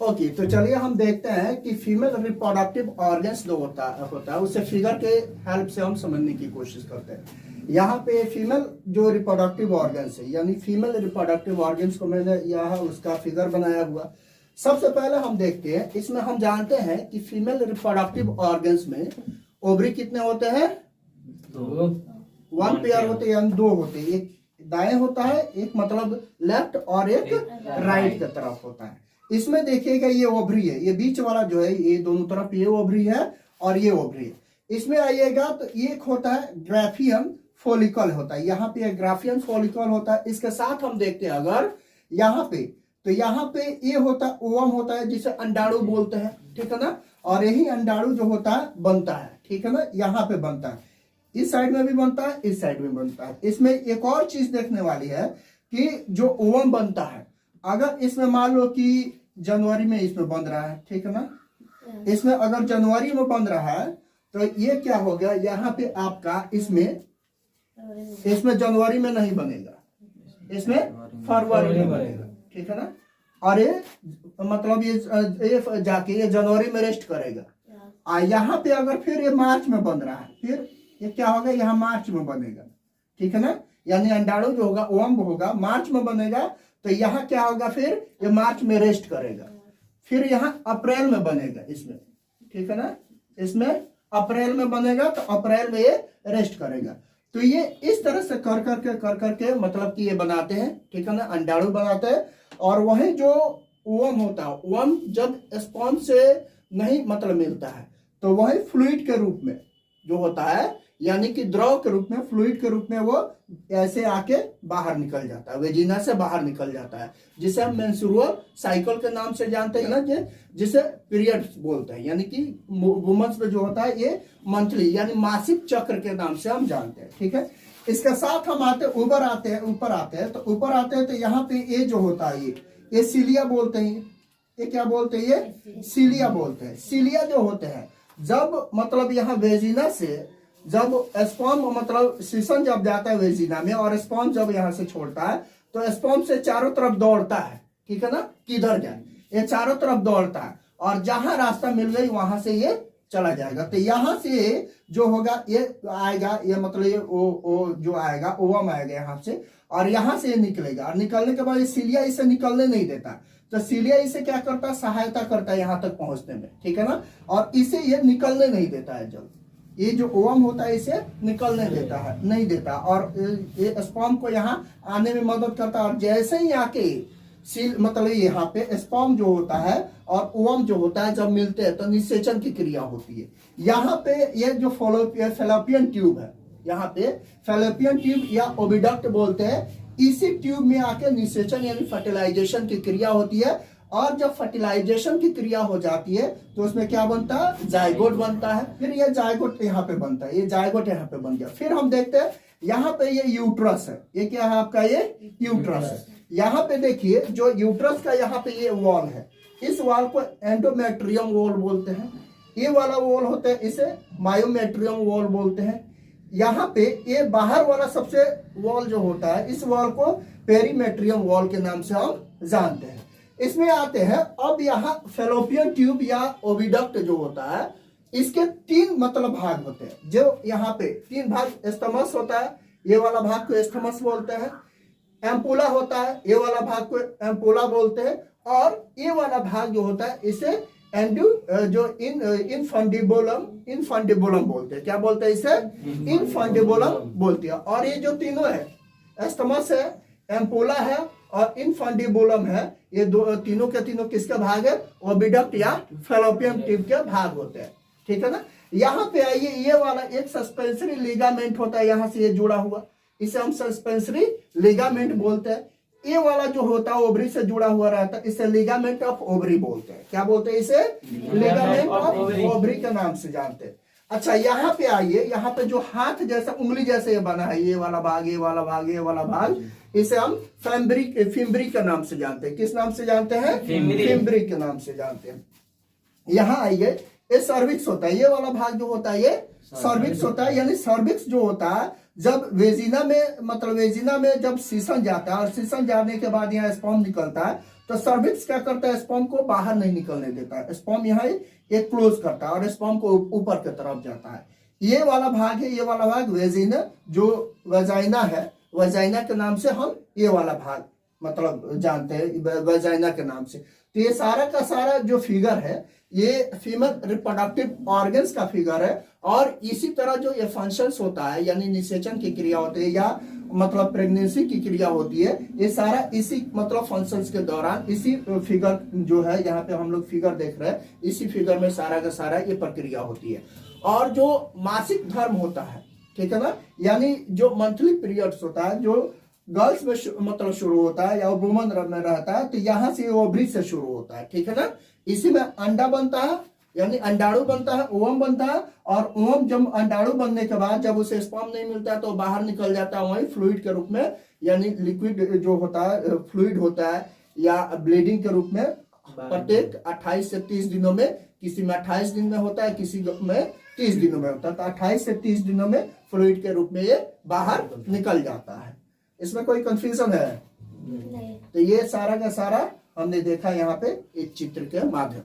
Okay, तो चलिए हम देखते हैं कि फीमेल रिप्रोडक्टिव ऑर्गन्स जो होता है उसे फिगर के हेल्प से हम समझने की कोशिश करते हैं। यहाँ पे फीमेल जो रिप्रोडक्टिव ऑर्गन्स है, यानी फीमेल रिप्रोडक्टिव ऑर्गन्स को मैंने यहाँ उसका फिगर बनाया हुआ। सबसे पहले हम देखते हैं, इसमें हम जानते हैं कि फीमेल रिप्रोडक्टिव ऑर्गन्स में ओवरी कितने होते हैं? वन पेयर होते हैं, यानी दो होते हैं। एक दाएं होता है, एक मतलब लेफ्ट, और एक राइट की तरफ होता है। इसमें देखिएगा ये ओवरी है, ये बीच वाला जो है ये दोनों तरफ ये ओवरी है और ये ओवरी है। इसमें आइएगा तो एक होता है ग्राफियन फॉलिकल होता है, यहाँ पे ग्राफियन फॉलिकल होता है। इसके साथ हम देखते हैं अगर यहाँ पे, तो यहाँ पे ये होता है ओवम होता है, जिसे अंडाणु बोलते हैं, ठीक है ना। और यही अंडाणु जो होता है बनता है, ठीक है ना, यहाँ पे बनता है, इस साइड में भी बनता है, इस साइड में बनता है। इसमें एक और चीज देखने वाली है कि जो ओवम बनता है, अगर इसमें मान लो कि जनवरी में इसमें बन रहा है, ठीक है ना, इसमें अगर जनवरी में बन रहा है तो ये क्या हो गया, यहाँ पे आपका इसमें जनवरी में नहीं बनेगा, इसमें फरवरी में बनेगा, ठीक है ना। और ये मतलब ये जाके ये जनवरी में रेस्ट करेगा। यहाँ पे अगर फिर ये मार्च में बन रहा है, फिर ये क्या होगा, यहाँ मार्च में बनेगा, ठीक है ना। यानी अंडाणु जो होगा ओवम होगा, मार्च में बनेगा, तो यहाँ क्या होगा, फिर ये मार्च में रेस्ट करेगा, फिर यहाँ अप्रैल में बनेगा इसमें, ठीक है ना। इसमें अप्रैल में बनेगा तो अप्रैल में ये रेस्ट करेगा। तो ये इस तरह से कर करके मतलब कि ये बनाते हैं, ठीक है ना, अंडाणु बनाते हैं। और वही जो ओवम होता है, ओवम जब स्पर्म से नहीं मतलब मिलता है तो वही फ्लूइड के रूप में जो होता है, यानी कि द्रव के रूप में, फ्लूइड के रूप में वो ऐसे आके बाहर निकल जाता है, वेजिना से बाहर निकल जाता है, जिसे हम मेंस्ट्रुअल साइकिल के नाम से जानते हैं ना, जिसे पीरियड्स बोलते हैं। यानी कि वुमेन्स में जो होता है ये मंथली यानी मासिक चक्र के नाम से हम जानते हैं, ठीक है। इसके साथ हम ऊपर आते हैं तो यहाँ पे ये जो होता है ये सीलिया बोलते हैं। ये क्या बोलते हैं, ये सीलिया बोलते हैं। सीलिया जो होते हैं, जब मतलब यहाँ वेजिना से जब स्पर्म मतलब सीसन जब जाता है वेजिना में, और स्पर्म जब यहाँ से छोड़ता है तो स्पर्म से चारों तरफ दौड़ता है, ठीक है ना, किधर जाए, ये चारों तरफ दौड़ता है, और जहां रास्ता मिल गई वहां से ये चला जाएगा। तो यहाँ से जो होगा ये आएगा, ये मतलब ये ओ जो आएगा ओवम आएगा यहाँ से, और यहाँ से ये निकलेगा, और निकलने के बाद ये सीलिया इसे निकलने नहीं देता, तो सीलिया इसे क्या करता है, सहायता करता है यहाँ तक पहुंचने में, ठीक है ना। और इसे ये निकलने नहीं देता है, जब ये जो ओवम होता है इसे निकलने देता है, नहीं देता, और ये स्पर्म को यहाँ आने में मदद करता है। और जैसे ही आके मतलब यहाँ पे स्पर्म जो होता है और ओवम जो होता है जब मिलते हैं तो निषेचन की क्रिया होती है। यहाँ पे ये जो फैलोपियन ट्यूब है, यहाँ पे फैलोपियन ट्यूब या ओविडक्ट बोलते हैं, इसी ट्यूब में आके निषेचन यानी फर्टिलाइजेशन की क्रिया होती है। और जब फर्टिलाइजेशन की क्रिया हो जाती है तो उसमें क्या बनता है, जायगोट बनता है। फिर ये जायगोट यहाँ पे बनता है, ये जायगोट यहाँ पे बन गया। फिर हम देखते हैं यहाँ पे ये यूट्रस है, ये क्या है आपका, ये यूट्रस है। यहाँ पे देखिए जो यूट्रस का यहाँ पे ये वॉल है, इस वॉल को एंडोमेट्रियम वॉल बोलते हैं। ये वाला वॉल होता है इसे मायोमेट्रियम वॉल बोलते हैं। यहाँ पे ये बाहर वाला सबसे वॉल जो होता है, इस वॉल को पेरीमेट्रियम वॉल के नाम से हम जानते हैं। इसमें आते हैं अब यहाँ फैलोपियन ट्यूब या ओविडक्ट जो होता है, इसके तीन मतलब भाग होते हैं। जो यहाँ पे तीन भाग, स्टमस होता है, ये वाला भाग को स्टमस बोलते हैं। एम्पुला होता है, ये वाला भाग को एम्पुला बोलते हैं। और ये वाला भाग जो होता है इसे इनफंडिबुलम बोलते हैं। क्या बोलते हैं इसे, इनफंडिबुलम बोलते हैं। और ये जो तीनों है, स्टमस है, एम्पुला है और इनफंडिबुलम है, ये दो तीनों के तीनों किसका भाग है, ओविडक्ट या फैलोपियन ट्यूब के भाग होते हैं, ठीक है ना। यहाँ पे आइए, ये वाला एक सस्पेंसरी लिगामेंट होता है, यहाँ से ये जुड़ा हुआ, इसे हम सस्पेंसरी लिगामेंट बोलते हैं। ये वाला जो होता है ओवरी से जुड़ा हुआ रहता है, इसे लिगामेंट ऑफ ओवरी बोलते हैं। क्या बोलते हैं इसे, लिगामेंट ऑफ ओवरी के नाम से जानते हैं। अच्छा, यहाँ पे आइए, यहाँ पे जो हाथ जैसा उंगली जैसे ये बना है, ये वाला भाग, ये वाला भाग, ये वाला भाग, इसे हम फिम्बरी के नाम से जानते हैं। किस नाम से जानते हैं, फिम्बरी के नाम से जानते हैं। यहाँ आइए, ये सर्विक्स होता है, ये वाला भाग जो होता है ये सर्विक्स होता है। यानी सर्विक्स जो होता है जब वेजिना में मतलब वेजिना में जब सीसन जाता है और सीसन जाने के बाद यहाँ स्पर्म निकलता है तो तो सर्विक्स क्या करता है, स्पर्म को बाहर नहीं निकलने देता है, स्पर्म यहाँ एक क्लोज करता है और स्पर्म को ऊपर की तरफ जाता है। ये वाला भाग है, ये वाला भाग वेजिना, जो वजाइना है, वजाइना के नाम से हम ये वाला भाग मतलब जानते हैं वजाइना के नाम से। तो ये सारा का सारा जो फिगर है ये फीमेल रिप्रोडक्टिव ऑर्गन्स का फिगर है। और इसी तरह जो ये फंक्शंस होता है यानी निषेचन की क्रिया होती है या मतलब प्रेगनेंसी की क्रिया होती है, ये सारा इसी मतलब फंक्शंस के दौरान इसी फिगर जो है यहाँ पे हम लोग फिगर देख रहे हैं, इसी फिगर में सारा का सारा ये प्रक्रिया होती है। और जो मासिक धर्म होता है, ठीक है ना, यानी जो मंथली पीरियड्स होता है जो गर्ल्स में मतलब शुरू होता है या वुमन में रहता है, तो यहाँ से ओवरी से शुरू होता है, ठीक है ना। इसी में अंडा बनता है यानी अंडाणु बनता है, ओवम बनता है, और ओवम जब अंडाणु बनने के बाद जब उसे स्पर्म नहीं मिलता है तो बाहर निकल जाता है वही फ्लूइड के रूप में, यानी लिक्विड जो होता है फ्लूइड होता है या ब्लीडिंग के रूप में। प्रत्येक 28 से 30 दिनों में, किसी में 28 दिन में होता है, किसी में 30 दिनों में होता है, तो 28 से 30 दिनों में फ्लूइड के रूप में ये बाहर निकल जाता है। इसमें कोई कंफ्यूजन है नहीं। तो ये सारा का सारा हमने देखा यहाँ पे एक चित्र के माध्यम।